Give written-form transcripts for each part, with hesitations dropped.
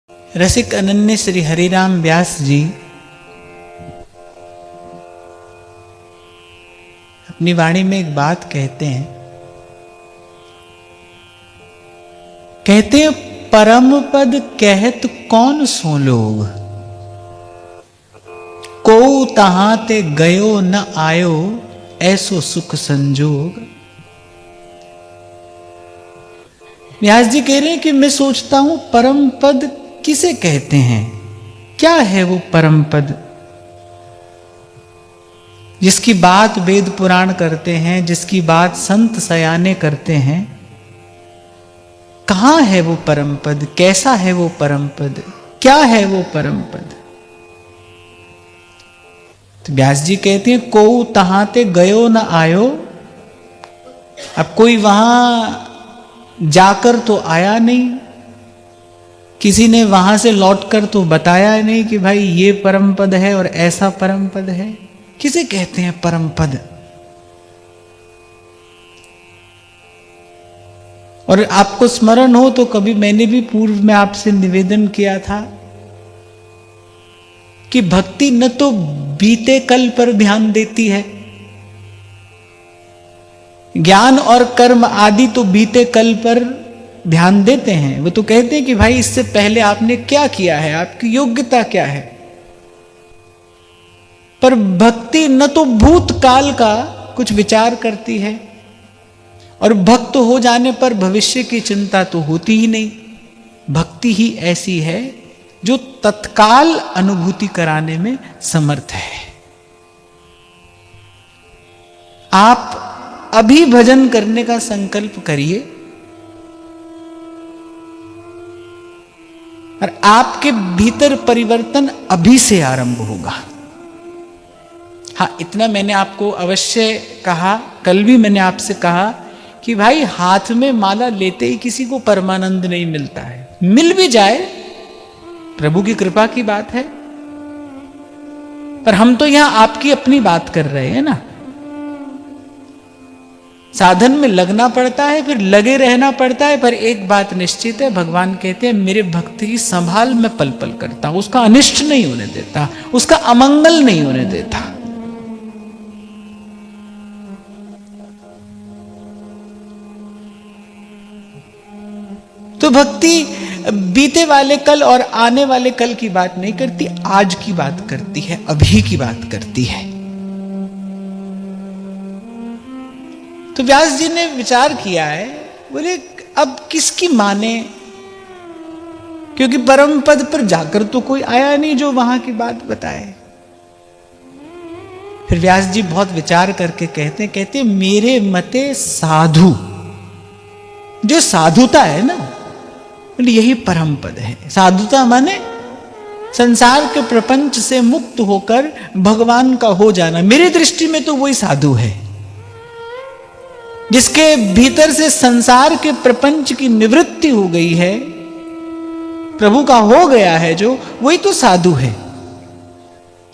रसिक अनन्य श्री हरिराम व्यास जी अपनी वाणी में एक बात कहते हैं। परम पद कहत कौन सो लोग, को तहां ते गयो न आयो ऐसो सुख संजोग। व्यास जी कह रहे हैं कि मैं सोचता हूं परम पद किसे कहते हैं, क्या है वो परम पद जिसकी बात वेद पुराण करते हैं, जिसकी बात संत सयाने करते हैं। कहां है वो परम पद, कैसा है वो परम पद, क्या है वो परम पद। तो व्यास जी कहते हैं को तहां ते गयो न आयो। अब कोई वहां जाकर तो आया नहीं, किसी ने वहां से लौटकर तो बताया नहीं कि भाई ये परम पद है और ऐसा परम पद है। किसे कहते हैं परम पद। और आपको स्मरण हो तो कभी मैंने भी पूर्व में आपसे निवेदन किया था कि भक्ति न तो बीते कल पर ध्यान देती है, ज्ञान और कर्म आदि तो बीते कल पर ध्यान देते हैं। वो तो कहते हैं कि भाई इससे पहले आपने क्या किया है, आपकी योग्यता क्या है। पर भक्ति न तो भूतकाल का कुछ विचार करती है और भक्त हो जाने पर भविष्य की चिंता तो होती ही नहीं। भक्ति ही ऐसी है जो तत्काल अनुभूति कराने में समर्थ है। आप अभी भजन करने का संकल्प करिए और आपके भीतर परिवर्तन अभी से आरंभ होगा। हाँ, इतना मैंने आपको अवश्य कहा, कल भी मैंने आपसे कहा कि भाई हाथ में माला लेते ही किसी को परमानंद नहीं मिलता है। मिल भी जाए प्रभु की कृपा की बात है, पर हम तो यहां आपकी अपनी बात कर रहे हैं ना। साधन में लगना पड़ता है, फिर लगे रहना पड़ता है, पर एक बात निश्चित है, भगवान कहते हैं मेरे भक्त की संभाल मैं पल पल करता हूं, उसका अनिष्ट नहीं होने देता, उसका अमंगल नहीं होने देता। तो भक्ति बीते वाले कल और आने वाले कल की बात नहीं करती, आज की बात करती है, अभी की बात करती है। तो व्यास जी ने विचार किया है, बोले अब किसकी माने, क्योंकि परम पद पर जाकर तो कोई आया नहीं जो वहां की बात बताए। फिर व्यास जी बहुत विचार करके कहते मेरे मते साधु, जो साधुता है ना, यही परम पद है। साधुता माने संसार के प्रपंच से मुक्त होकर भगवान का हो जाना। मेरी दृष्टि में तो वही साधु है, जिसके भीतर से संसार के प्रपंच की निवृत्ति हो गई है, प्रभु का हो गया है, जो वही तो साधु है।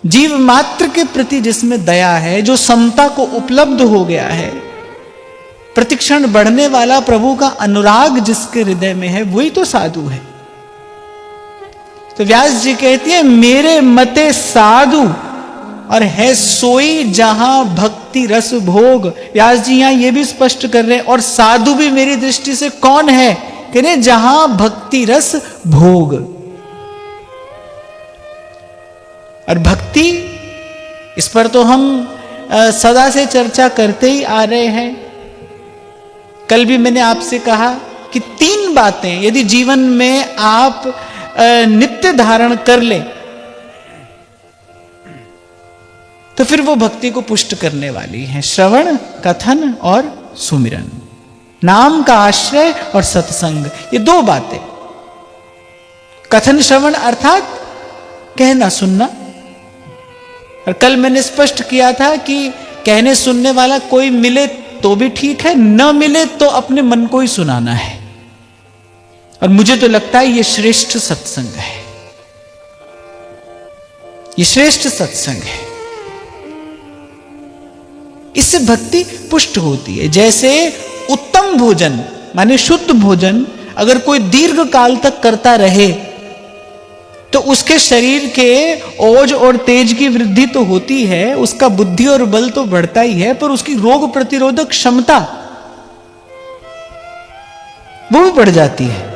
जीव मात्र के प्रति जिसमें दया है, जो समता को उपलब्ध हो गया है, प्रतिक्षण बढ़ने वाला प्रभु का अनुराग जिसके हृदय में है, वही तो साधु है। तो व्यास जी कहती है मेरे मते साधु और है सोई जहां भक्ति रस भोग। व्यास जी यहां ये भी स्पष्ट कर रहे हैं, और साधु भी मेरी दृष्टि से कौन है, कह रहे जहां भक्ति रस भोग। और भक्ति, इस पर तो हम सदा से चर्चा करते ही आ रहे हैं। कल भी मैंने आपसे कहा कि 3 बातें यदि जीवन में आप नित्य धारण कर ले तो फिर वो भक्ति को पुष्ट करने वाली है। श्रवण, कथन और सुमिरन, नाम का आश्रय और सत्संग, ये 2 बातें। कथन श्रवण अर्थात कहना सुनना, और कल मैंने स्पष्ट किया था कि कहने सुनने वाला कोई मिले तो भी ठीक है, न मिले तो अपने मन को ही सुनाना है। और मुझे तो लगता है ये श्रेष्ठ सत्संग है, ये श्रेष्ठ सत्संग है। इससे भक्ति पुष्ट होती है। जैसे उत्तम भोजन माने शुद्ध भोजन अगर कोई दीर्घ काल तक करता रहे तो उसके शरीर के ओज और तेज की वृद्धि तो होती है, उसका बुद्धि और बल तो बढ़ता ही है, पर उसकी रोग प्रतिरोधक क्षमता वो भी बढ़ जाती है।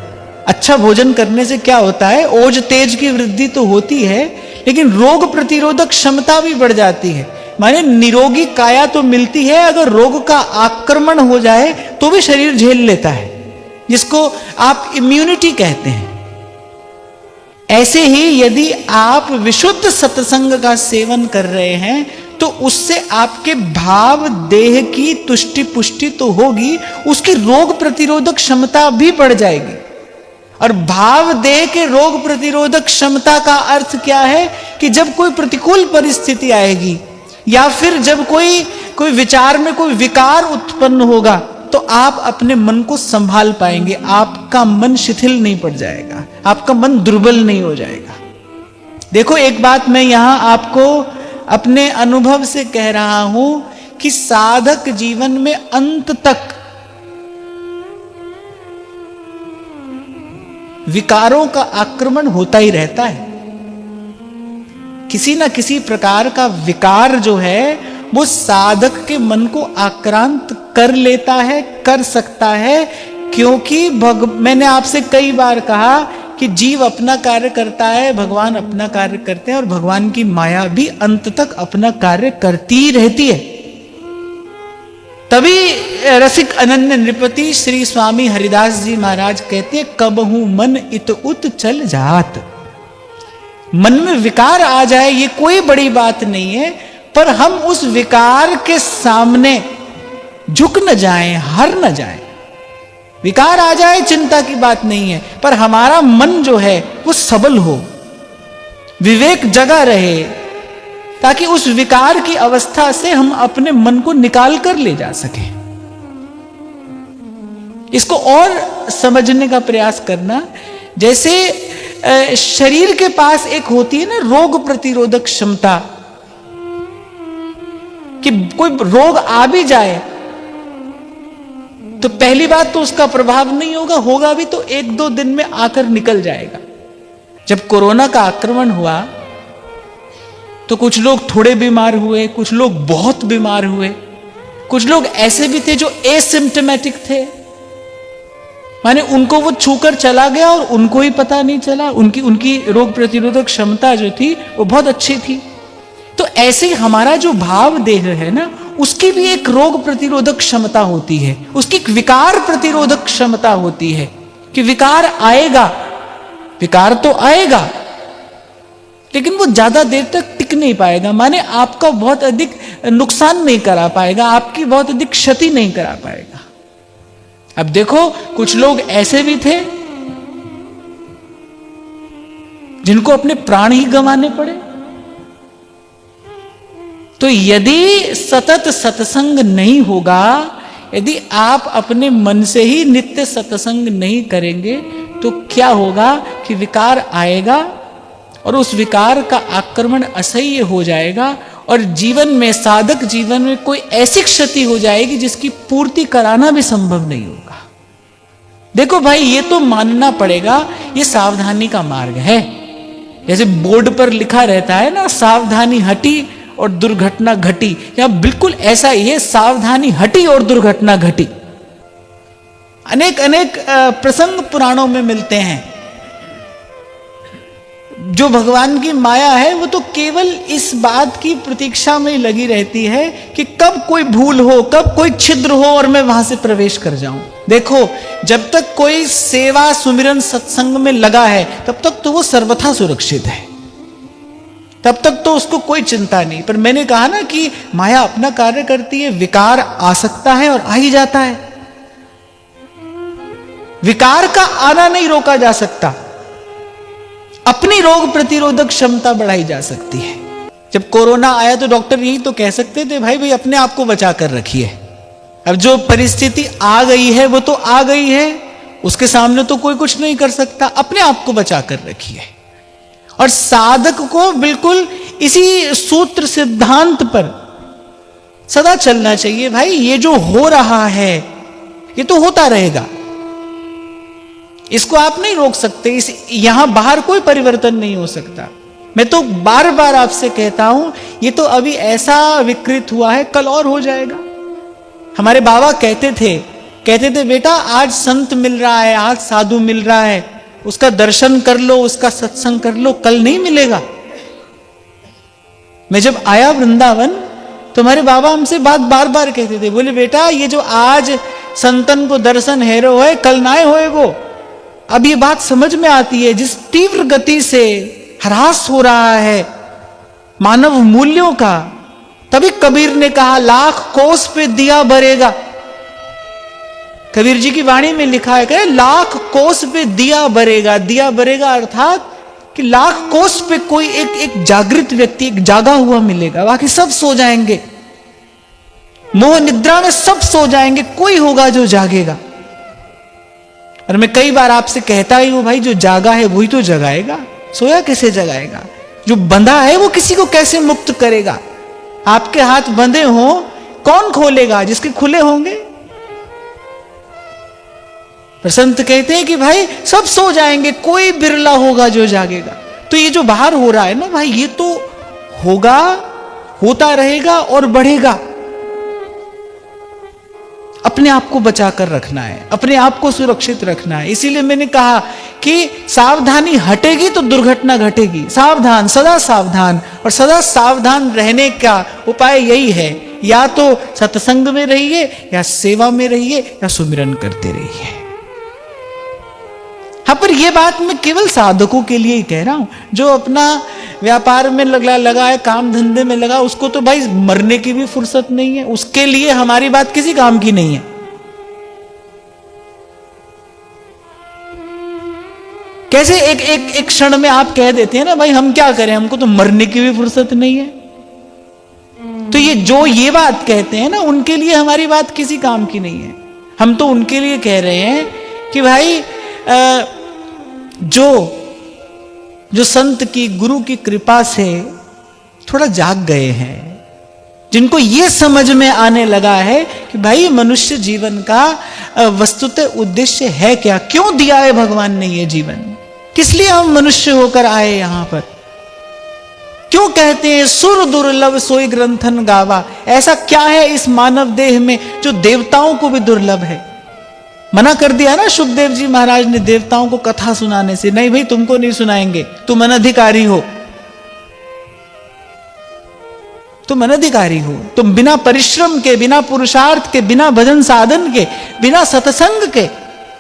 अच्छा भोजन करने से क्या होता है, ओज तेज की वृद्धि तो होती है, लेकिन रोग प्रतिरोधक क्षमता भी बढ़ जाती है। माने निरोगी काया तो मिलती है, अगर रोग का आक्रमण हो जाए तो भी शरीर झेल लेता है, जिसको आप इम्यूनिटी कहते हैं। ऐसे ही यदि आप विशुद्ध सत्संग का सेवन कर रहे हैं तो उससे आपके भाव देह की तुष्टि पुष्टि तो होगी, उसकी रोग प्रतिरोधक क्षमता भी बढ़ जाएगी। और भाव देह के रोग प्रतिरोधक क्षमता का अर्थ क्या है कि जब कोई प्रतिकूल परिस्थिति आएगी या फिर जब कोई विचार में कोई विकार उत्पन्न होगा तो आप अपने मन को संभाल पाएंगे, आपका मन शिथिल नहीं पड़ जाएगा, आपका मन दुर्बल नहीं हो जाएगा। देखो एक बात मैं यहां आपको अपने अनुभव से कह रहा हूं कि साधक जीवन में अंत तक विकारों का आक्रमण होता ही रहता है। किसी ना किसी प्रकार का विकार जो है वो साधक के मन को आक्रांत कर लेता है, कर सकता है, क्योंकि मैंने आपसे कई बार कहा कि जीव अपना कार्य करता है, भगवान अपना कार्य करते हैं, और भगवान की माया भी अंत तक अपना कार्य करती ही रहती है। तभी रसिक अनन्य नृपति श्री स्वामी हरिदास जी महाराज कहते हैं, कबहू मन इत उत चल जात। मन में विकार आ जाए ये कोई बड़ी बात नहीं है, पर हम उस विकार के सामने झुक न जाएं, हार न जाएं। विकार आ जाए चिंता की बात नहीं है, पर हमारा मन जो है वो सबल हो, विवेक जगा रहे, ताकि उस विकार की अवस्था से हम अपने मन को निकाल कर ले जा सकें। इसको और समझने का प्रयास करना, जैसे शरीर के पास एक होती है ना रोग प्रतिरोधक क्षमता, कि कोई रोग आ भी जाए तो पहली बात तो उसका प्रभाव नहीं होगा, होगा भी तो 1-2 दिन में आकर निकल जाएगा। जब कोरोना का आक्रमण हुआ तो कुछ लोग थोड़े बीमार हुए, कुछ लोग बहुत बीमार हुए, कुछ लोग ऐसे भी थे जो एसिम्प्टोमेटिक थे, माने उनको वो छूकर चला गया और उनको ही पता नहीं चला, उनकी रोग प्रतिरोधक क्षमता जो थी वो बहुत अच्छी थी। तो ऐसे ही हमारा जो भाव देह है ना, उसकी भी एक रोग प्रतिरोधक क्षमता होती है, उसकी एक विकार प्रतिरोधक क्षमता होती है कि विकार आएगा, विकार तो आएगा, लेकिन वो ज्यादा देर तक टिक नहीं पाएगा, माने आपका बहुत अधिक नुकसान नहीं करा पाएगा, आपकी बहुत अधिक क्षति नहीं करा पाएगा। अब देखो कुछ लोग ऐसे भी थे जिनको अपने प्राण ही गंवाने पड़े। तो यदि सतत सत्संग नहीं होगा, यदि आप अपने मन से ही नित्य सत्संग नहीं करेंगे, तो क्या होगा कि विकार आएगा और उस विकार का आक्रमण असह्य हो जाएगा, और जीवन में, साधक जीवन में कोई ऐसी क्षति हो जाएगी जिसकी पूर्ति कराना भी संभव नहीं होगा। देखो भाई, ये तो मानना पड़ेगा, ये सावधानी का मार्ग है। जैसे बोर्ड पर लिखा रहता है ना, सावधानी हटी और दुर्घटना घटी, या बिल्कुल ऐसा ही है, सावधानी हटी और दुर्घटना घटी। अनेक प्रसंग पुराणों में मिलते हैं। जो भगवान की माया है वो तो केवल इस बात की प्रतीक्षा में लगी रहती है कि कब कोई भूल हो, कब कोई छिद्र हो और मैं वहां से प्रवेश कर जाऊं। देखो, जब तक कोई सेवा सुमिरन सत्संग में लगा है तब तक तो वो सर्वथा सुरक्षित है, तब तक तो उसको कोई चिंता नहीं। पर मैंने कहा ना कि माया अपना कार्य करती है, विकार आ सकता है और आ ही जाता है। विकार का आना नहीं रोका जा सकता, अपनी रोग प्रतिरोधक क्षमता बढ़ाई जा सकती है। जब कोरोना आया तो डॉक्टर यही तो कह सकते थे, भाई अपने आप को बचा कर रखिए। अब जो परिस्थिति आ गई है वो तो आ गई है, उसके सामने तो कोई कुछ नहीं कर सकता, अपने आप को बचा कर रखिए। और साधक को बिल्कुल इसी सूत्र सिद्धांत पर सदा चलना चाहिए। भाई ये जो हो रहा है ये तो होता रहेगा, इसको आप नहीं रोक सकते, इस यहां बाहर कोई परिवर्तन नहीं हो सकता। मैं तो बार बार आपसे कहता हूं, ये तो अभी ऐसा विकृत हुआ है, कल और हो जाएगा। हमारे बाबा कहते थे बेटा आज संत मिल रहा है, आज साधु मिल रहा है, उसका दर्शन कर लो, उसका सत्संग कर लो, कल नहीं मिलेगा। मैं जब आया वृंदावन तो हमारे बाबा हमसे बात बार बार कहते थे, बोले बेटा ये जो आज संतन को दर्शन हेरो है, कल ना होएगो। अब ये बात समझ में आती है, जिस तीव्र गति से ह्रास हो रहा है मानव मूल्यों का, तभी कबीर ने कहा लाख कोस पे दिया बरेगा। कबीर जी की वाणी में लिखा है, कहे लाख कोस पे दिया बरेगा। दिया बरेगा अर्थात कि लाख कोस पे कोई एक जागृत व्यक्ति, एक जागा हुआ मिलेगा, बाकी सब सो जाएंगे। मोह निद्रा में सब सो जाएंगे, कोई होगा जो जागेगा। और मैं कई बार आपसे कहता ही हूं भाई, जो जागा है वही तो जगाएगा, सोया कैसे जगाएगा? जो बंधा है वो किसी को कैसे मुक्त करेगा? आपके हाथ बंधे हो कौन खोलेगा? जिसके खुले होंगे। पर संत कहते हैं कि भाई सब सो जाएंगे, कोई बिरला होगा जो जागेगा। तो ये जो बाहर हो रहा है ना भाई, ये तो होगा, होता रहेगा और बढ़ेगा। अपने आप को बचा कर रखना है, अपने आप को सुरक्षित रखना है। इसीलिए मैंने कहा कि सावधानी हटेगी तो दुर्घटना घटेगी। सावधान, सदा सावधान। और सदा सावधान रहने का उपाय यही है, या तो सत्संग में रहिए, या सेवा में रहिए, या सुमिरन करते रहिए। हाँ, पर यह बात मैं केवल साधकों के लिए ही कह रहा हूं। जो अपना व्यापार में लगा है, काम धंधे में लगा, उसको तो भाई मरने की भी फुर्सत नहीं है। उसके लिए हमारी बात किसी काम की नहीं है। कैसे एक क्षण में आप कह देते हैं ना भाई हम क्या करें, हमको तो मरने की भी फुर्सत नहीं है। तो ये जो ये बात कहते हैं ना, उनके लिए हमारी बात किसी काम की नहीं है। हम तो उनके लिए कह रहे हैं कि भाई जो संत की, गुरु की कृपा से थोड़ा जाग गए हैं, जिनको ये समझ में आने लगा है कि भाई मनुष्य जीवन का वस्तुतः उद्देश्य है क्या, क्यों दिया है भगवान ने ये जीवन, किस लिए हम मनुष्य होकर आए यहां पर। क्यों कहते हैं सुर दुर्लभ सोई ग्रंथन गावा, ऐसा क्या है इस मानव देह में जो देवताओं को भी दुर्लभ है। मना कर दिया ना सुखदेव जी महाराज ने देवताओं को कथा सुनाने से, नहीं भाई तुमको नहीं सुनाएंगे, तुम अनधिकारी हो, तुम अनधिकारी हो। तुम बिना परिश्रम के, बिना पुरुषार्थ के, बिना भजन साधन के, बिना सत्संग के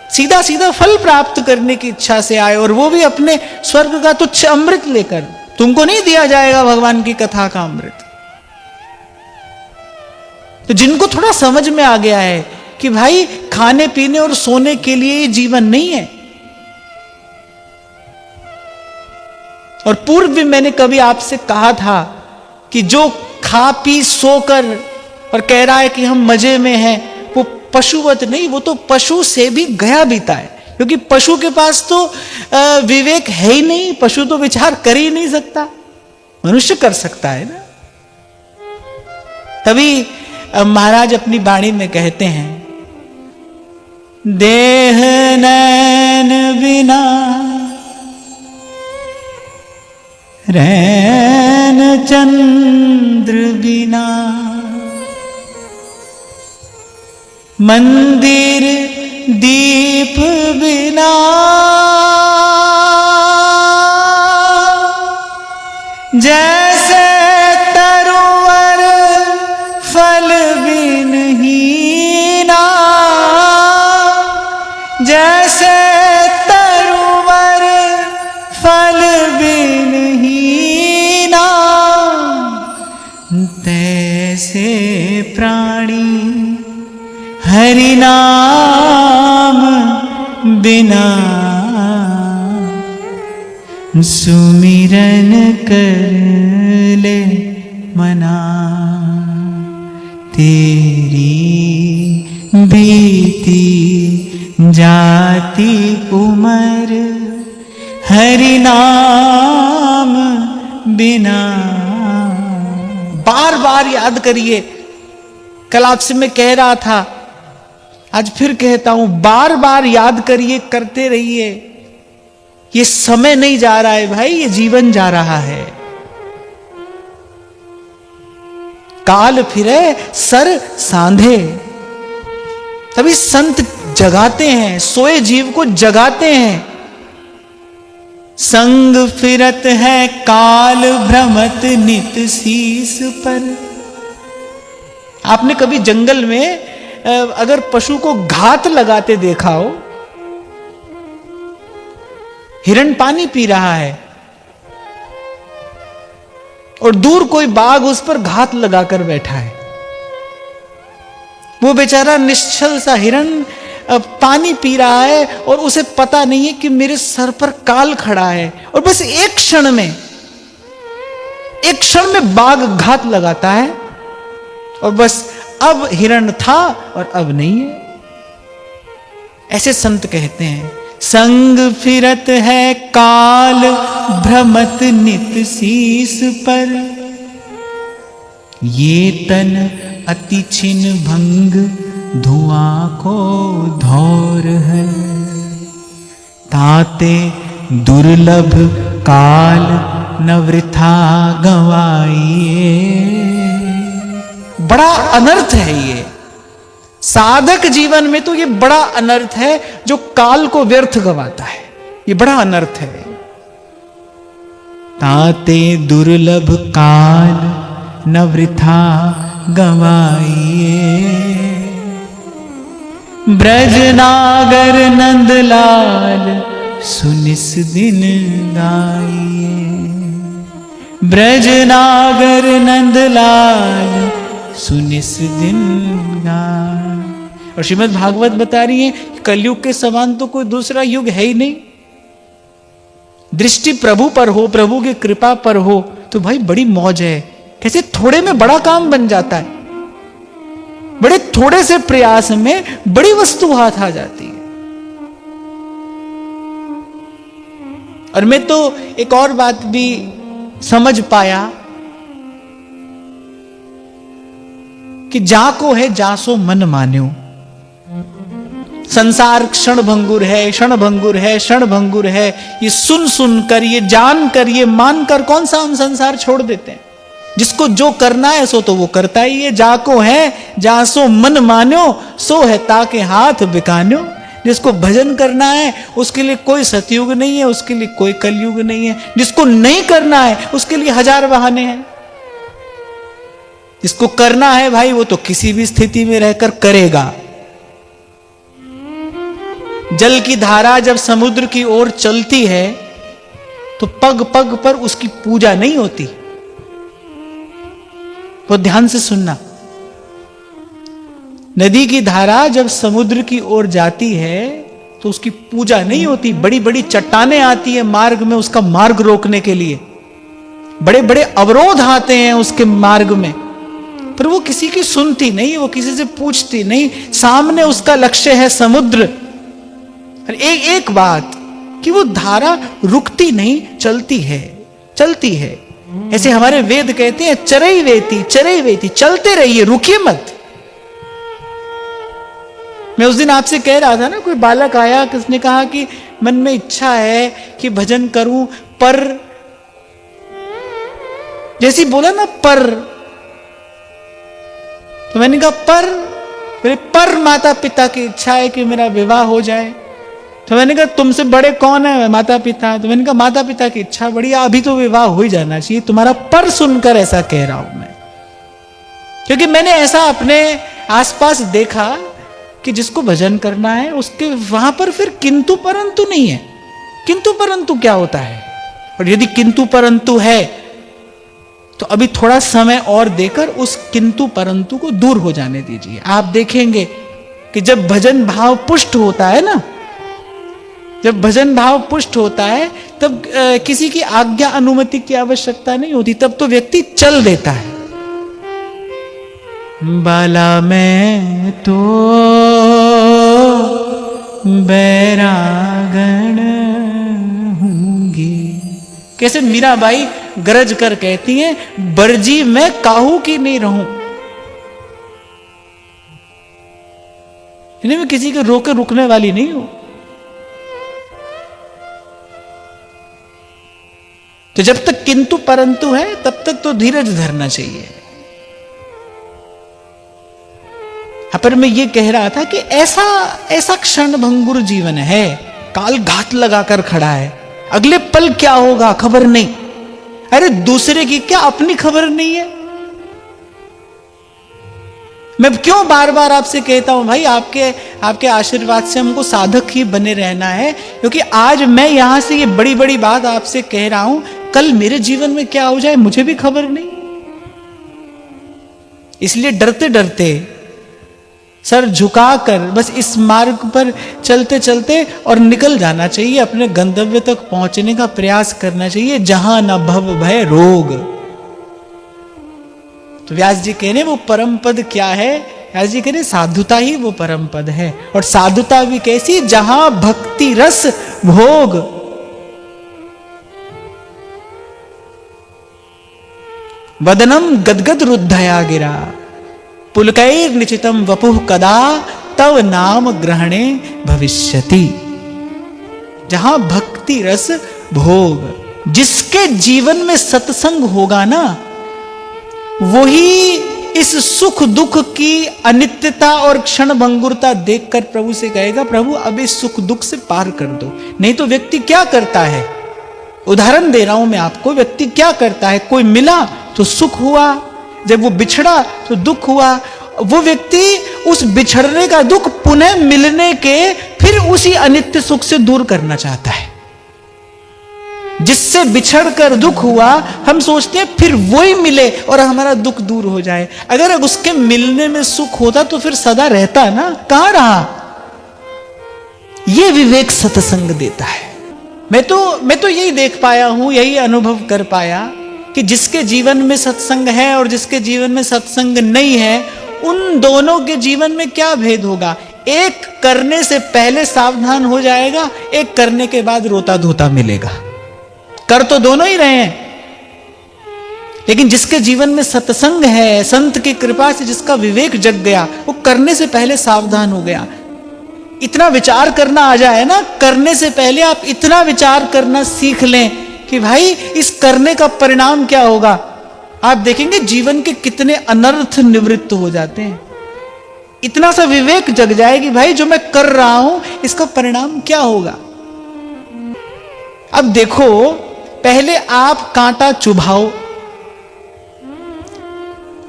सीधा सीधा फल प्राप्त करने की इच्छा से आए, और वो भी अपने स्वर्ग का तुच्छ अमृत लेकर। तुमको नहीं दिया जाएगा भगवान की कथा का अमृत। तो जिनको थोड़ा समझ में आ गया है कि भाई खाने पीने और सोने के लिए ये जीवन नहीं है। और पूर्व भी मैंने कभी आपसे कहा था कि जो खा पी सोकर और कह रहा है कि हम मजे में हैं, वो पशुवत नहीं, वो तो पशु से भी गया बीता है। क्योंकि पशु के पास तो विवेक है ही नहीं, पशु तो विचार कर ही नहीं सकता, मनुष्य कर सकता है ना। तभी महाराज अपनी वाणी में कहते हैं, देह नैन बिना रैन चंद्र बिना, मंदिर दीप बिना, जैसे तरुवर फल बिनहीना, जैसे तरुवर फल बिनहीना, तैसे प्राणी हरि नाम बिना, सुमिरन कर ले मना, तेरी बीती जाती उमर हरि नाम बिना। बार बार याद करिए। कल आपसे मैं कह रहा था, आज फिर कहता हूं, बार बार याद करिए, करते रहिए, ये समय नहीं जा रहा है भाई, ये जीवन जा रहा है। काल फिरे सर सांधे, तभी संत जगाते हैं, सोए जीव को जगाते हैं। संग फिरत है काल भ्रमत नित शीस पर। आपने कभी जंगल में अगर पशु को घात लगाते देखा हो, हिरण पानी पी रहा है और दूर कोई बाघ उस पर घात लगाकर बैठा है, वो बेचारा निश्चल सा हिरण पानी पी रहा है और उसे पता नहीं है कि मेरे सर पर काल खड़ा है, और बस एक क्षण में बाघ घात लगाता है और बस अब हिरण था और अब नहीं है। ऐसे संत कहते हैं, संग फिरत है काल भ्रमत नित शीस पर, ये तन अति छिन भंग धुआं को धौर है, ताते दुर्लभ काल न वृथा गवाइए। बड़ा अनर्थ है ये, साधक जीवन में तो ये बड़ा अनर्थ है जो काल को व्यर्थ गवाता है, ये बड़ा अनर्थ है। ताते दुर्लभ काल न वृथा गवाइए, ब्रज नागर नंदलाल सुनिस दिन गाइए, ब्रज नागर नंदलाल सुनिस दिन गाइए। और श्रीमद् भागवत बता रही है, कलयुग के समान तो कोई दूसरा युग है ही नहीं। दृष्टि प्रभु पर हो, प्रभु की कृपा पर हो तो भाई बड़ी मौज है। कैसे थोड़े में बड़ा काम बन जाता है, बड़े थोड़े से प्रयास में बड़ी वस्तु हाथ आ जाती है। और मैं तो एक और बात भी समझ पाया कि जाको है जासो मन मान्यो। संसार क्षण भंगुर है, क्षण भंगुर है, क्षण भंगुर है, ये सुन सुन कर, ये जान कर, ये मान कर कौन सा हम संसार छोड़ देते हैं। जिसको जो करना है सो तो वो करता ही है। जाको है जासो मन मान्यो, सो है ताके हाथ बिकान्यो। जिसको भजन करना है उसके लिए कोई सतयुग नहीं है, उसके लिए कोई कलयुग नहीं है। जिसको नहीं करना है उसके लिए हजार बहाने हैं। जिसको करना है भाई वो तो किसी भी स्थिति में रहकर करेगा। जल की धारा जब समुद्र की ओर चलती है तो पग पग पर उसकी पूजा नहीं होती। वो ध्यान से सुनना, नदी की धारा जब समुद्र की ओर जाती है तो उसकी पूजा नहीं होती। बड़ी बड़ी चट्टानें आती है मार्ग में उसका मार्ग रोकने के लिए, बड़े बड़े अवरोध आते हैं उसके मार्ग में, पर वो किसी की सुनती नहीं, वो किसी से पूछती नहीं। सामने उसका लक्ष्य है समुद्र। एक बात कि वो धारा रुकती नहीं, चलती है, चलती है। ऐसे हमारे वेद कहते हैं चरई वेती, चरई वेती, चलते रहिए, रुकिए मत। मैं उस दिन आपसे कह रहा था ना, कोई बालक आया, किसने कहा कि मन में इच्छा है कि भजन करूं, पर जैसी बोला ना पर, तो मैंने कहा पर माता पिता की इच्छा है कि मेरा विवाह हो जाए। तो मैंने कहा तुमसे बड़े कौन है, माता पिता। तो मैंने कहा माता पिता की इच्छा बड़ी, अभी तो विवाह हो ही जाना चाहिए। तुम्हारा पर सुनकर ऐसा कह रहा हूं मैं, क्योंकि मैंने ऐसा अपने आसपास देखा कि जिसको भजन करना है उसके वहां पर फिर किंतु परंतु नहीं है। किंतु परंतु क्या होता है? और यदि किंतु परंतु है तो अभी थोड़ा समय और देकर उस किंतु परंतु को दूर हो जाने दीजिए। आप देखेंगे कि जब भजन भाव पुष्ट होता है ना, जब भजन भाव पुष्ट होता है तब किसी की आज्ञा अनुमति की आवश्यकता नहीं होती, तब तो व्यक्ति चल देता है। बाला मैं तो बैरागण हूंगी। कैसे मीराबाई गरज कर कहती हैं, बरजी मैं काहू की नहीं रहूं। इन्हें मैं किसी के रोके रुकने वाली नहीं हूं। तो जब तक किंतु परंतु है तब तक तो धीरज धरना चाहिए। पर मैं ये कह रहा था कि ऐसा क्षण भंगुर जीवन है, काल घात लगाकर खड़ा है, अगले पल क्या होगा खबर नहीं। अरे दूसरे की क्या अपनी खबर नहीं है। मैं क्यों बार बार आपसे कहता हूं भाई, आपके आशीर्वाद से हमको साधक ही बने रहना है, क्योंकि आज मैं यहां से ये बड़ी बड़ी बात आपसे कह रहा हूं, कल मेरे जीवन में क्या हो जाए मुझे भी खबर नहीं। इसलिए डरते डरते सर झुकाकर बस इस मार्ग पर चलते चलते और निकल जाना चाहिए, अपने गंतव्य तक पहुंचने का प्रयास करना चाहिए, जहां न भव भय रोग। तो व्यास जी कह रहे वो परम पद क्या है? व्यास जी कह रहे साधुता ही वो परम पद है। और साधुता भी कैसी? जहां भक्ति रस भोग। वदनम गदगद रुद्धया गिरा पुलकैर निचितम वपुः कदा तव नाम ग्रहणे भविष्यति। जहां भक्ति रस भोग, जिसके जीवन में सत्संग होगा ना, वही इस सुख दुख की अनित्यता और क्षण भंगुरता देखकर प्रभु से कहेगा, प्रभु अब इस सुख दुख से पार कर दो। नहीं तो व्यक्ति क्या करता है, उदाहरण दे रहा हूं मैं आपको, व्यक्ति क्या करता है, कोई मिला तो सुख हुआ, जब वो बिछड़ा तो दुख हुआ। वो व्यक्ति उस बिछड़ने का दुख पुनः मिलने के फिर उसी अनित्य सुख से दूर करना चाहता है। जिससे बिछड़कर दुख हुआ, हम सोचते हैं फिर वही मिले और हमारा दुख दूर हो जाए। अगर उसके मिलने में सुख होता तो फिर सदा रहता ना, कहां रहा। यह विवेक सत्संग देता है। मैं तो यही देख पाया हूं, यही अनुभव कर पाया कि जिसके जीवन में सत्संग है और जिसके जीवन में सत्संग नहीं है, उन दोनों के जीवन में क्या भेद होगा। एक करने से पहले सावधान हो जाएगा, एक करने के बाद रोता धोता मिलेगा। कर तो दोनों ही रहे हैं, लेकिन जिसके जीवन में सत्संग है, संत की कृपा से जिसका विवेक जग गया, वो करने से पहले सावधान हो गया। इतना विचार करना आ जाए ना, करने से पहले आप इतना विचार करना सीख लें कि भाई इस करने का परिणाम क्या होगा। आप देखेंगे जीवन के कितने अनर्थ निवृत्त हो जाते हैं। इतना सा विवेक जग जाए कि भाई जो मैं कर रहा हूं इसका परिणाम क्या होगा। अब देखो, पहले आप कांटा चुभाओ,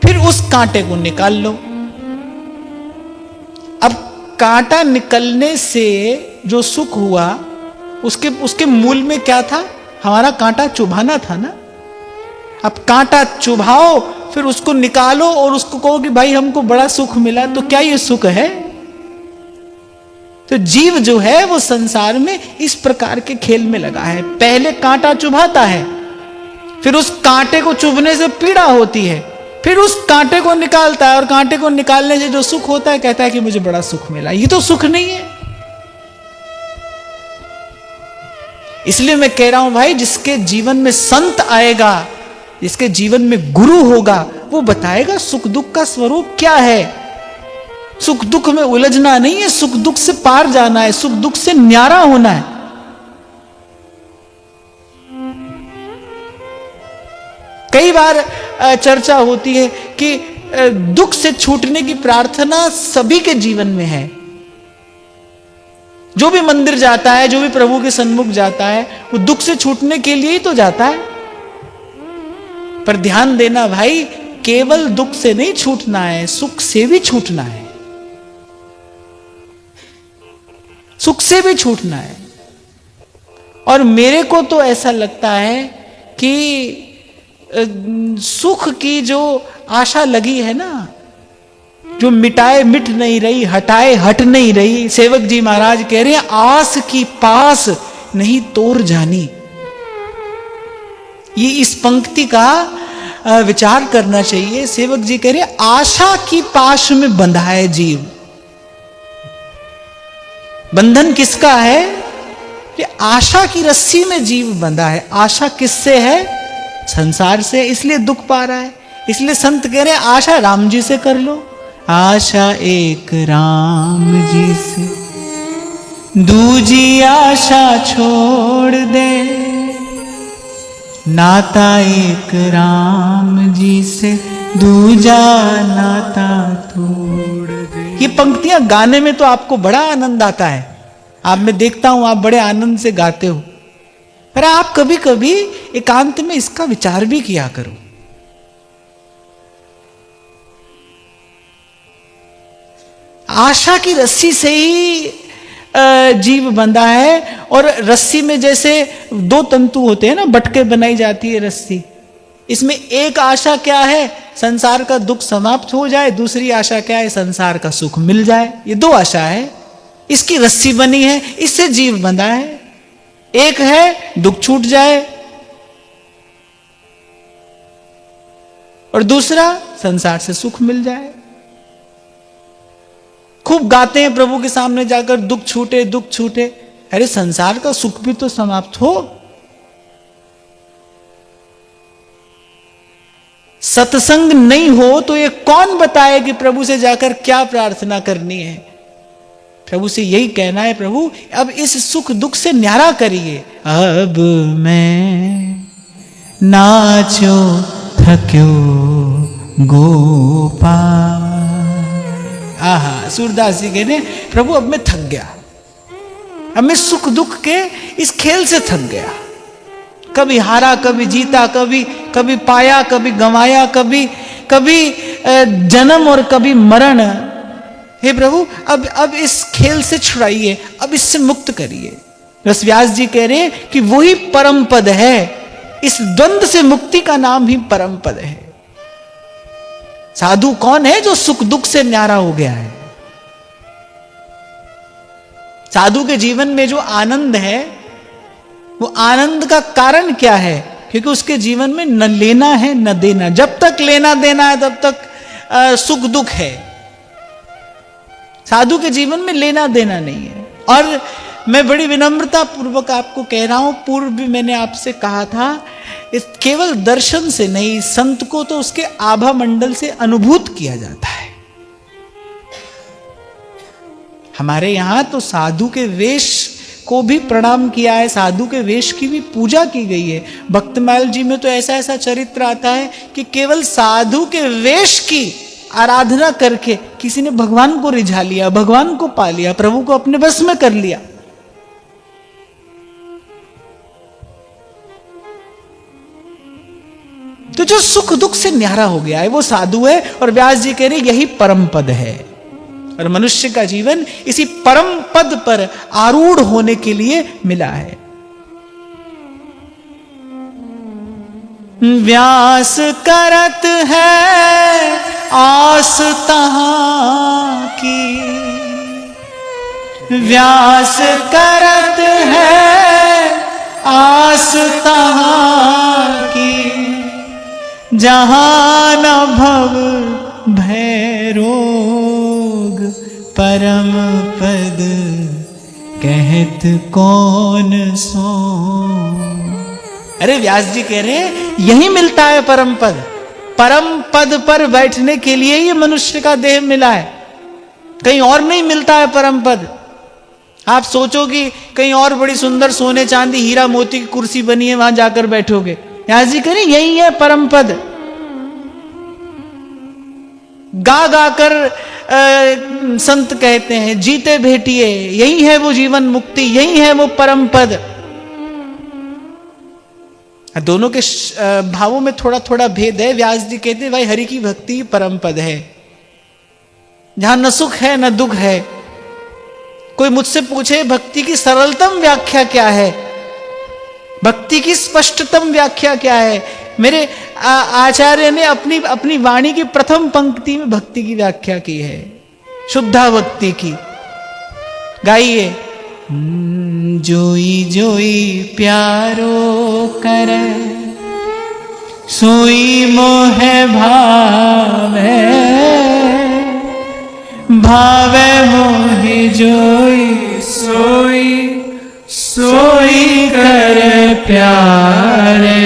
फिर उस कांटे को निकाल लो। अब कांटा निकलने से जो सुख हुआ, उसके मूल में क्या था, हमारा कांटा चुभाना था ना। अब कांटा चुभाओ, फिर उसको निकालो और उसको कहो कि भाई हमको बड़ा सुख मिला, तो क्या ये सुख है। तो जीव जो है वो संसार में इस प्रकार के खेल में लगा है। पहले कांटा चुभाता है, फिर उस कांटे को चुभने से पीड़ा होती है, फिर उस कांटे को निकालता है और कांटे को निकालने से जो सुख होता है कहता है कि मुझे बड़ा सुख मिला। ये तो सुख नहीं है। इसलिए मैं कह रहा हूं भाई, जिसके जीवन में संत आएगा, जिसके जीवन में गुरु होगा, वो बताएगा सुख दुख का स्वरूप क्या है। सुख दुख में उलझना नहीं है, सुख दुख से पार जाना है, सुख दुख से न्यारा होना है। कई बार चर्चा होती है कि दुख से छूटने की प्रार्थना सभी के जीवन में है। जो भी मंदिर जाता है, जो भी प्रभु के सन्मुख जाता है, वो दुख से छूटने के लिए ही तो जाता है। पर ध्यान देना भाई, केवल दुख से नहीं छूटना है, सुख से भी छूटना है। सुख से भी छूटना है। और मेरे को तो ऐसा लगता है कि सुख की जो आशा लगी है ना, जो मिटाए मिट नहीं रही, हटाए हट नहीं रही। सेवक जी महाराज कह रहे हैं, आस की पास नहीं तोड़ जानी। ये इस पंक्ति का विचार करना चाहिए। सेवक जी कह रहे हैं, आशा की पाश में बंधा है जीव। बंधन किसका है? कि आशा की रस्सी में जीव बंधा है। आशा किससे है? संसार से, इसलिए दुख पा रहा है। इसलिए संत कह रहे हैं, आशा राम जी से कर लो, आशा एक राम जी से, दूजी आशा छोड़ दे, नाता एक राम जी से, दूजा नाता तोड़ दे। ये पंक्तियां गाने में तो आपको बड़ा आनंद आता है, आप मैं देखता हूं आप बड़े आनंद से गाते हो, पर आप कभी कभी एकांत में इसका विचार भी किया करो। आशा की रस्सी से ही जीव बंधा है, और रस्सी में जैसे दो तंतु होते हैं ना, बटके बनाई जाती है रस्सी, इसमें एक आशा क्या है, संसार का दुख समाप्त हो जाए, दूसरी आशा क्या है, संसार का सुख मिल जाए। ये दो आशा है, इसकी रस्सी बनी है, इससे जीव बंधा है। एक है दुख छूट जाए, और दूसरा संसार से सुख मिल जाए। खूब गाते हैं प्रभु के सामने जाकर, दुख छूटे दुख छूटे। अरे संसार का सुख भी तो समाप्त हो। सत्संग नहीं हो तो ये कौन बताए कि प्रभु से जाकर क्या प्रार्थना करनी है। प्रभु से यही कहना है, प्रभु अब इस सुख दुख से न्यारा करिए। अब मैं नाचो थक्यो गोपाल। आहा, सूरदास जी कहने प्रभु अब मैं थक गया, अब मैं सुख दुख के इस खेल से थक गया। कभी हारा कभी जीता, कभी पाया कभी गंवाया, कभी जन्म और कभी मरण। हे प्रभु अब इस खेल से छुड़ाइए, अब इससे मुक्त करिए। रस व्यास जी कह रहे हैं कि वही परम पद है, इस द्वंद्व से मुक्ति का नाम ही परम पद है। साधु कौन है जो सुख दुख से न्यारा हो गया है। साधु के जीवन में जो आनंद है, वो आनंद का कारण क्या है, क्योंकि उसके जीवन में न लेना है न देना। जब तक लेना देना है तब तक सुख दुख है। साधु के जीवन में लेना देना नहीं है। और मैं बड़ी विनम्रता पूर्वक आपको कह रहा हूं, पूर्व भी मैंने आपसे कहा था, इस केवल दर्शन से नहीं, संत को तो उसके आभा मंडल से अनुभूत किया जाता है। हमारे यहां तो साधु के वेश को भी प्रणाम किया है, साधु के वेश की भी पूजा की गई है। भक्तमाल जी में तो ऐसा चरित्र आता है कि केवल साधु के वेश की आराधना करके किसी ने भगवान को रिझा लिया, भगवान को पा लिया, प्रभु को अपने बस में कर लिया। तो जो सुख दुख से न्यारा हो गया है वो साधु है। और व्यास जी कह रहे यही परम पद है, और मनुष्य का जीवन इसी परम पद पर आरूढ़ होने के लिए मिला है। व्यास करत है आस तहां की, व्यास करत है आस तहां की, जहां न भव भय रोग, परम पद कहत कौन सो। अरे व्यास जी कह रहे हैं यही मिलता है परम पद। परम पद पर बैठने के लिए ये मनुष्य का देह मिला है, कहीं और नहीं मिलता है परम पद। आप सोचो कि कहीं और बड़ी सुंदर सोने चांदी हीरा मोती की कुर्सी बनी है, वहां जाकर बैठोगे। व्यास जी कह रहे यही है परम पद। गा गा कर संत कहते हैं जीते भेटिए, यही है वो जीवन मुक्ति, यही है वो परम पद। दोनों के भावों में थोड़ा थोड़ा भेद है। व्यास जी कहते हैं भाई हरि की भक्ति परम पद है, जहां न सुख है न दुख है। कोई मुझसे पूछे भक्ति की सरलतम व्याख्या क्या है, भक्ति की स्पष्टतम व्याख्या क्या है, मेरे आचार्य ने अपनी वाणी की प्रथम पंक्ति में भक्ति की व्याख्या की है, शुद्धा भक्ति की। गाइए। जोई जोई प्यारो करे, सोई मोहे भावे, भावे मोहे जोई, सोई सोई करे प्यारे,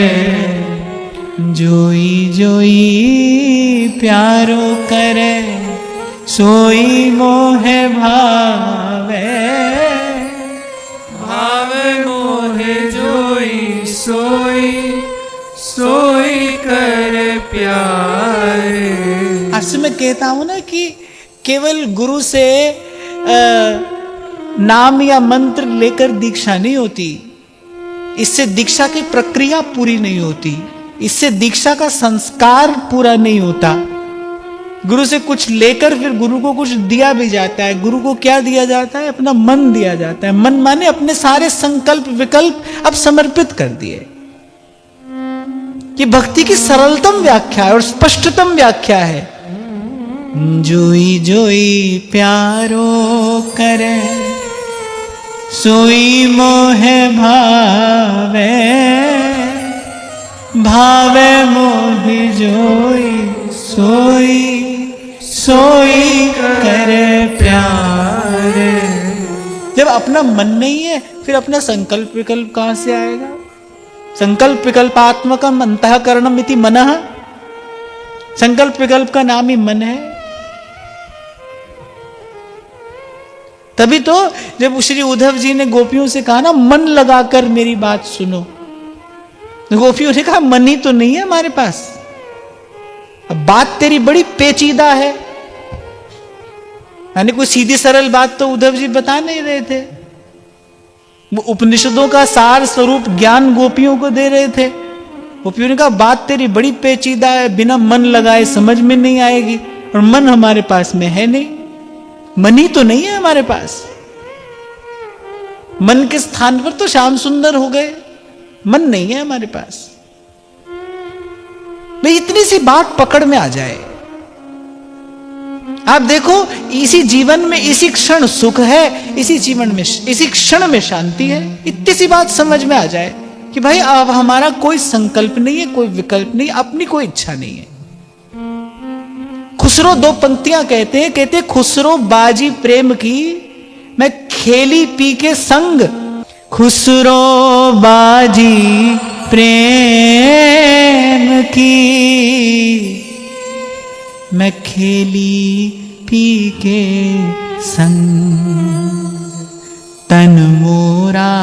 जोई जोई प्यारो करे, सोई मोहे भावे, भावे मोहे जोई सोई, सोई कर प्यारे। आज मैं कहता हूं ना कि केवल गुरु से नाम या मंत्र लेकर दीक्षा नहीं होती, इससे दीक्षा की प्रक्रिया पूरी नहीं होती, इससे दीक्षा का संस्कार पूरा नहीं होता। गुरु से कुछ लेकर फिर गुरु को कुछ दिया भी जाता है। गुरु को क्या दिया जाता है? अपना मन दिया जाता है। मन माने अपने सारे संकल्प विकल्प अब समर्पित कर दिए। कि भक्ति की सरलतम व्याख्या है और स्पष्टतम व्याख्या है। जोई जोई प्यारो करे, सोई मोहे भावे, भावे मोहि जोई सोई, सोई करे प्यारे। जब अपना मन नहीं है फिर अपना संकल्प विकल्प कहां से आएगा? संकल्प विकल्पात्मकम अंतःकरणम इति मनः। संकल्प विकल्प का नाम ही मन है। तभी तो जब श्री उद्धव जी ने गोपियों से कहा ना, मन लगाकर मेरी बात सुनो, गोपियों ने कहा मन ही तो नहीं है हमारे पास, अब बात तेरी बड़ी पेचीदा है। यानी कोई सीधी सरल बात तो उद्धव जी बता नहीं रहे थे। वो उपनिषदों का सार स्वरूप ज्ञान गोपियों को दे रहे थे। गोपियों ने कहा बात तेरी बड़ी पेचीदा है, बिना मन लगाए समझ में नहीं आएगी, और मन हमारे पास में है नहीं। मन ही तो नहीं है हमारे पास। मन के स्थान पर तो श्याम सुंदर हो गए, मन नहीं है हमारे पास। भाई इतनी सी बात पकड़ में आ जाए। आप देखो इसी जीवन में इसी क्षण सुख है, इसी जीवन में इसी क्षण में शांति है। इतनी सी बात समझ में आ जाए कि भाई अब हमारा कोई संकल्प नहीं है, कोई विकल्प नहीं, अपनी कोई इच्छा नहीं है। खुसरो दो पंक्तियां कहते हैं खुसरो बाजी प्रेम की, मैं खेली पी के संग। खुसरो बाजी प्रेम की, मैं खेली पी के संग। तन मोरा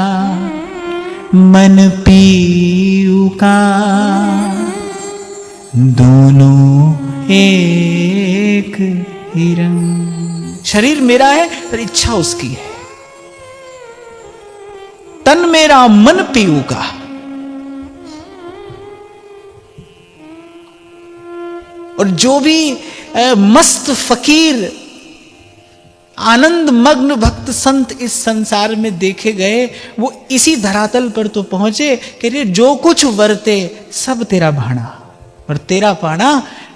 मन पीऊ का, दोनों एक ही रंग। शरीर मेरा है पर इच्छा उसकी है। तन मेरा मन पीऊ का। और जो भी मस्त फकीर आनंद मग्न भक्त संत इस संसार में देखे गए, वो इसी धरातल पर तो पहुंचे कि जो कुछ वरते सब तेरा भाणा, और तेरा पाना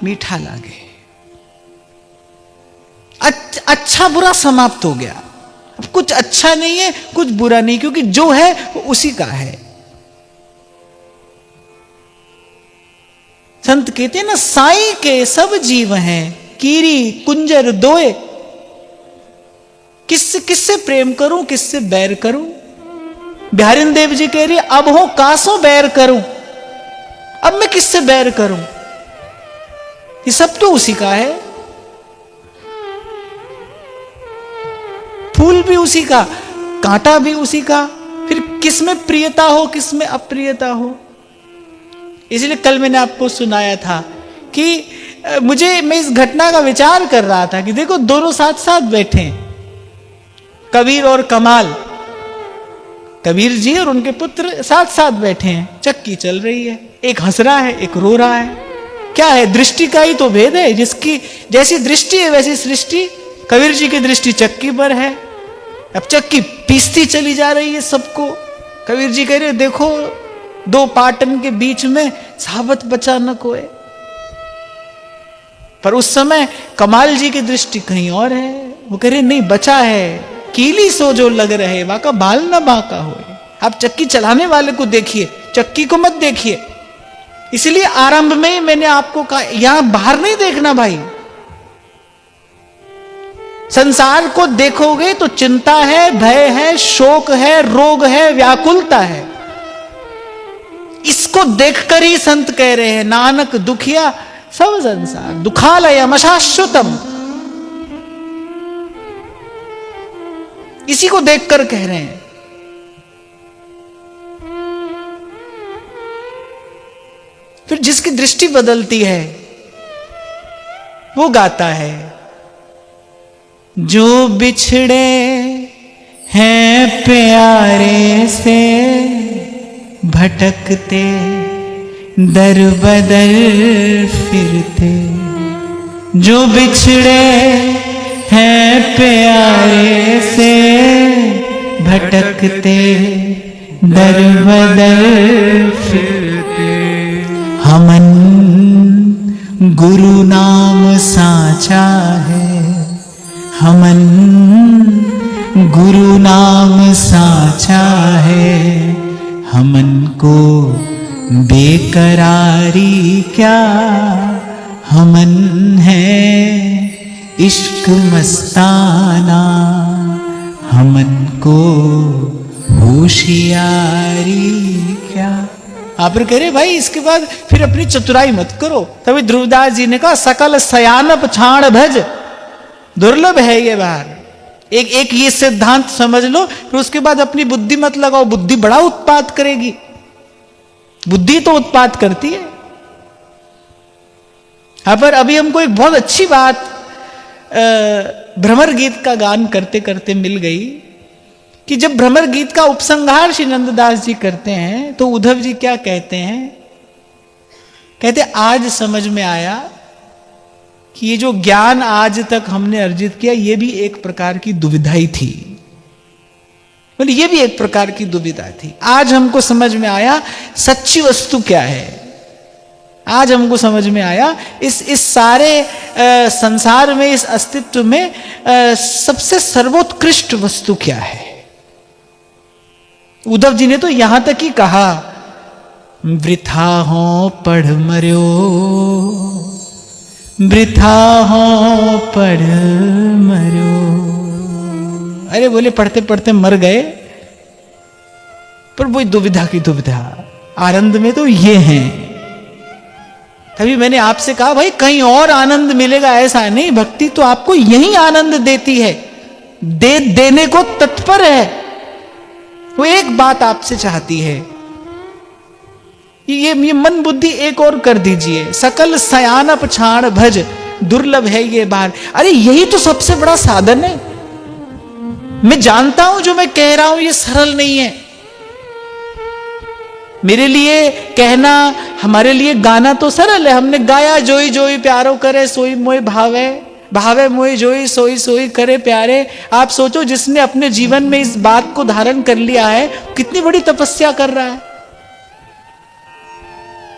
मीठा लागे। अच्छा बुरा समाप्त हो गया। अब कुछ अच्छा नहीं है, कुछ बुरा नहीं, क्योंकि जो है वो उसी का है। संत कहते हैं ना, साईं के सब जीव हैं, कीरी कुंजर दोए। किससे प्रेम करूं, किससे बैर करूं? बिहारिन देव जी कह रही अब हो कासों बैर करूं, अब मैं किससे बैर करूं? ये सब तो उसी का है। फूल भी उसी का, कांटा भी उसी का, फिर किस में प्रियता हो, किस में अप्रियता हो। इसलिए कल मैंने आपको सुनाया था कि मैं इस घटना का विचार कर रहा था कि देखो दोनों साथ साथ बैठे हैं, कबीर और कमाल। कबीर जी और उनके पुत्र साथ साथ बैठे हैं, चक्की चल रही है, एक हंस रहा है, एक रो रहा है। क्या है? दृष्टि का ही तो भेद है। जिसकी जैसी दृष्टि है वैसी सृष्टि। कबीर जी की दृष्टि चक्की पर है, अब चक्की पीसती चली जा रही है सबको। कबीर जी कह रहे देखो दो पाटन के बीच में साबत बचा न कोई। पर उस समय कमाल जी की दृष्टि कहीं और है। वो कह रहे नहीं बचा है, कीली सो जो लग रहे वाका बाल न बाका होए। आप चक्की चलाने वाले को देखिए, चक्की को मत देखिए। इसलिए आरंभ में ही मैंने आपको कहा यहां बाहर नहीं देखना भाई। संसार को देखोगे तो चिंता है, भय है, शोक है, रोग है, व्याकुलता है। इसको देखकर ही संत कह रहे हैं नानक दुखिया सब संसार दुखालयम अशाश्वतम। इसी को देखकर कह रहे हैं। फिर जिसकी दृष्टि बदलती है वो गाता है, जो बिछड़े हैं प्यारे से भटकते दर बदर फिरते, जो बिछड़े हैं प्यारे से भटकते दर बदर फिरते, हमन गुरु नाम साचा है, हमन गुरु नाम साचा है, हमन को बेकरारी क्या, हमन है इश्क मस्ताना, हमन को होशियारी क्या। आप कह रहे भाई इसके बाद फिर अपनी चतुराई मत करो। तभी ध्रुवदास जी ने कहा सकल सयानप छाण भज, दुर्लभ है ये बार। एक ये सिद्धांत समझ लो, फिर उसके बाद अपनी बुद्धि मत लगाओ। बुद्धि बड़ा उत्पात करेगी, बुद्धि तो उत्पात करती है। हाँ, पर अभी हमको एक बहुत अच्छी बात भ्रमर गीत का गान करते करते मिल गई कि जब भ्रमर गीत का उपसंहार श्री नंददास जी करते हैं तो उद्धव जी क्या कहते हैं? कहते आज समझ में आया कि ये जो ज्ञान आज तक हमने अर्जित किया ये भी एक प्रकार की दुविधा ही थी। बोले ये भी एक प्रकार की दुविधा थी। आज हमको समझ में आया सच्ची वस्तु क्या है। आज हमको समझ में आया इस सारे संसार में, इस अस्तित्व में सबसे सर्वोत्कृष्ट वस्तु क्या है। उद्धव जी ने तो यहां तक ही कहा, वृथा हो पढ़ मर्यो, वृथा हो पढ़ मर्यो। अरे बोले पढ़ते पढ़ते मर गए, पर वही दुविधा की दुविधा। आनंद में तो ये है। तभी मैंने आपसे कहा भाई कहीं और आनंद मिलेगा ऐसा नहीं, भक्ति तो आपको यही आनंद देती है, देने को तत्पर है। वो एक बात आपसे चाहती है, ये मन बुद्धि एक और कर दीजिए। सकल सयानप छाण भज, दुर्लभ है ये बार। अरे यही तो सबसे बड़ा साधन है। मैं जानता हूं जो मैं कह रहा हूं ये सरल नहीं है। मेरे लिए कहना, हमारे लिए गाना तो सरल है। हमने गाया, जोई जोई प्यारो करे सोई मोय भावे, भावे मोय जोई सोई सोई करे प्यारे। आप सोचो जिसने अपने जीवन में इस बात को धारण कर लिया है कितनी बड़ी तपस्या कर रहा है।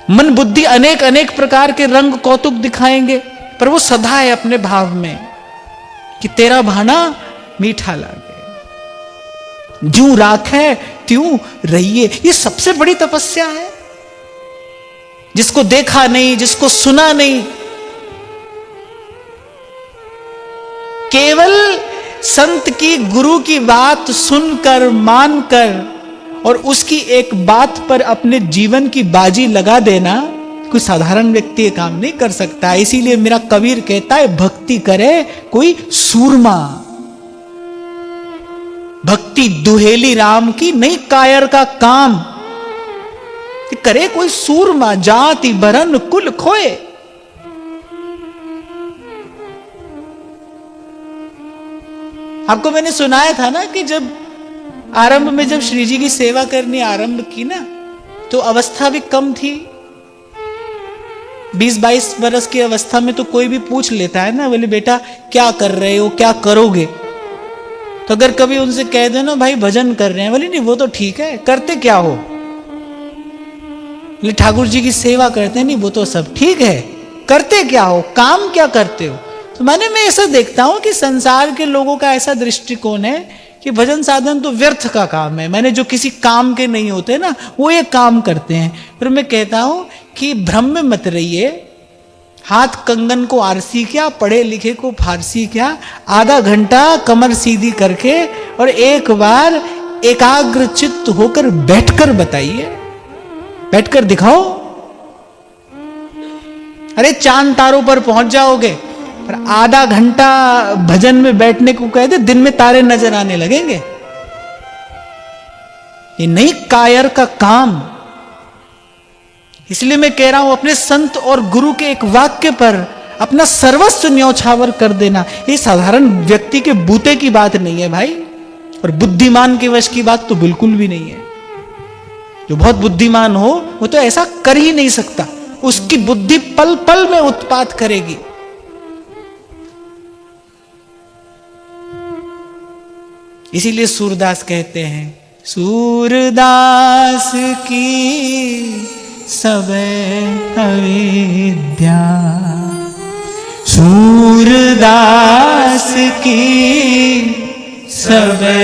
मन बुद्धि अनेक अनेक प्रकार के रंग कौतुक दिखाएंगे, पर वो सदा है अपने भाव में कि तेरा भाना मीठा लागे, जूं राखे त्यों रहिए। ये सबसे बड़ी तपस्या है। जिसको देखा नहीं, जिसको सुना नहीं, केवल संत की, गुरु की बात सुनकर, मानकर और उसकी एक बात पर अपने जीवन की बाजी लगा देना कोई साधारण व्यक्ति ये काम नहीं कर सकता। इसीलिए मेरा कबीर कहता है भक्ति करे कोई सूरमा। भक्ति दुहेली राम की, नहीं कायर का काम। करे कोई सूरमा, जाति बरन कुल खोए। आपको मैंने सुनाया था ना कि जब आरंभ में जब श्री जी की सेवा करनी आरंभ की ना, तो अवस्था भी कम थी। 20-22 वर्ष की अवस्था में तो कोई भी पूछ लेता है ना, बोले बेटा क्या कर रहे हो, क्या करोगे। तो अगर कभी उनसे कह दो ना भाई भजन कर रहे हैं, बोले नहीं वो तो ठीक है, करते क्या हो। बोले ठाकुर जी की सेवा करते हैं, नहीं वो तो सब ठीक है, करते क्या हो, काम क्या करते हो। तो मैं ऐसा देखता हूं कि संसार के लोगों का ऐसा दृष्टिकोण है कि भजन साधन तो व्यर्थ का काम है। जो किसी काम के नहीं होते ना वो ये काम करते हैं। फिर मैं कहता हूं कि भ्रम में मत रहिए। हाथ कंगन को आरसी क्या, पढ़े लिखे को फारसी क्या। आधा घंटा कमर सीधी करके और एक बार एकाग्र चित्त होकर बैठकर बताइए, बैठकर दिखाओ। अरे चांद तारों पर पहुंच जाओगे। पर आधा घंटा भजन में बैठने को कह दे, दिन में तारे नजर आने लगेंगे। ये नहीं कायर का काम। इसलिए मैं कह रहा हूं, अपने संत और गुरु के एक वाक्य पर अपना सर्वस्व न्यौछावर कर देना, ये साधारण व्यक्ति के बूते की बात नहीं है भाई, और बुद्धिमान के वश की बात तो बिल्कुल भी नहीं है। जो बहुत बुद्धिमान हो वो तो ऐसा कर ही नहीं सकता, उसकी बुद्धि पल पल में उत्पात करेगी। इसीलिए सूरदास कहते हैं, सूरदास की सबे अविद्या, सूरदास की सबे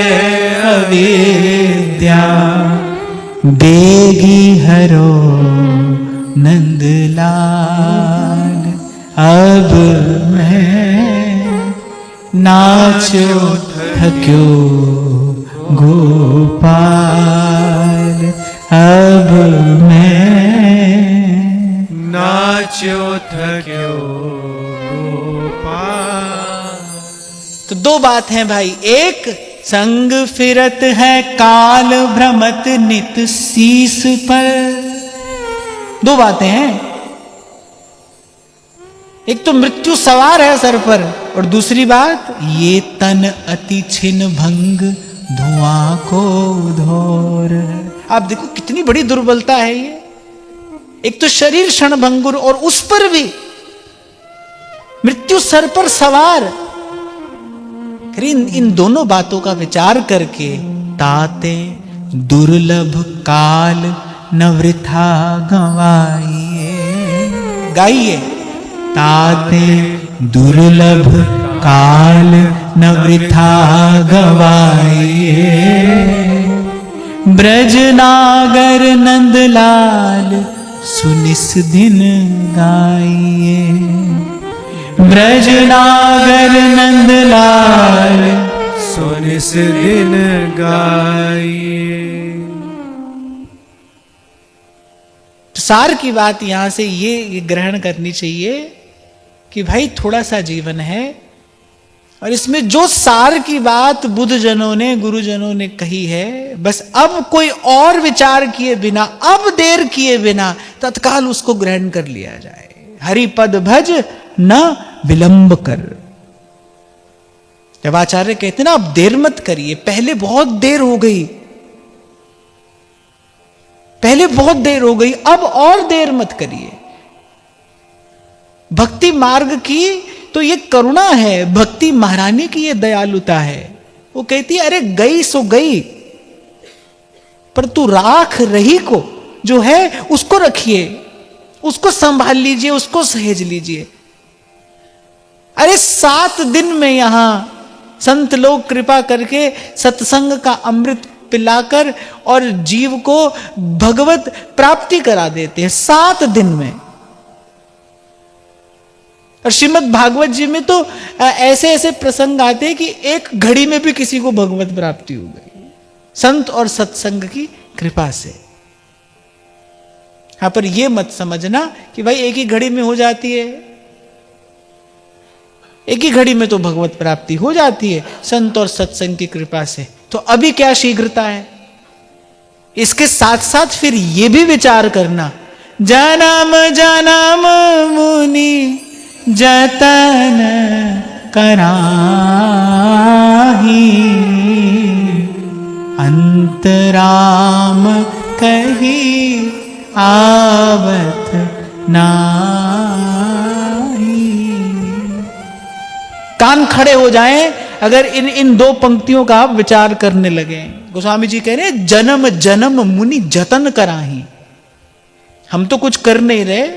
अविद्या, देगी हरो नंदलाल, अब मैं नाचो थक्यो गोपाल, अब मैं नाचो थक्यो गोपाल। तो दो बात है भाई, एक संग फिरत है काल भ्रमत नित शीस पर, दो बातें हैं। एक तो मृत्यु सवार है सर पर, और दूसरी बात ये तन अति छिन भंग धुआं को धोर। आप देखो कितनी बड़ी दुर्बलता है ये। एक तो शरीर क्षण भंगुर, और उस पर भी मृत्यु सर पर सवार। इन दोनों बातों का विचार करके, ताते दुर्लभ काल न वृथा गवाइए, गाइए, ताते दुर्लभ काल न वृथा गवाइए, ब्रज नागर नंदलाल सुनिस दिन गाइए, ब्रज नागर नंदलाल सुनिस दिन गाइए। सार की बात यहां से ये ग्रहण करनी चाहिए कि भाई थोड़ा सा जीवन है, और इसमें जो सार की बात बुद्ध जनों ने, गुरुजनों ने कही है, बस अब कोई और विचार किए बिना, अब देर किए बिना तत्काल उसको ग्रहण कर लिया जाए। हरि पद भज न विलंब कर। जब आचार्य कहते ना अब देर मत करिए, पहले बहुत देर हो गई, पहले बहुत देर हो गई, अब और देर मत करिए। भक्ति मार्ग की तो ये करुणा है, भक्ति महारानी की ये दयालुता है। वो कहती है अरे गई सो गई, पर तू राख रही को जो है उसको रखिए, उसको संभाल लीजिए, उसको सहेज लीजिए। अरे 7 दिन में यहां संत लोग कृपा करके सत्संग का अमृत पिलाकर और जीव को भगवत प्राप्ति करा देते हैं 7 दिन में। और श्रीमद् भागवत जी में तो ऐसे ऐसे प्रसंग आते हैं कि एक घड़ी में भी किसी को भगवत प्राप्ति हो गई, संत और सत्संग की कृपा से। यहां पर यह मत समझना कि भाई एक ही घड़ी में हो जाती है, एक ही घड़ी में तो भगवत प्राप्ति हो जाती है संत और सत्संग की कृपा से। तो अभी क्या शीघ्रता है? इसके साथ साथ फिर यह भी विचार करना, जन्म जन्म मुनि जतन कराही, अंतराम कही आवत नाही। कान खड़े हो जाएं अगर इन 2 पंक्तियों का आप विचार करने लगे। गोस्वामी जी कह रहे हैं जन्म जन्म मुनि जतन कराही। हम तो कुछ कर नहीं रहे,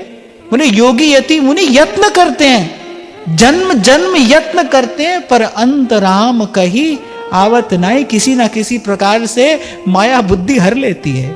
मुनि योगी यति मुनि यत्न करते हैं, जन्म जन्म यत्न करते हैं, पर अंतराम कही आवत नाई। किसी ना किसी प्रकार से माया बुद्धि हर लेती है।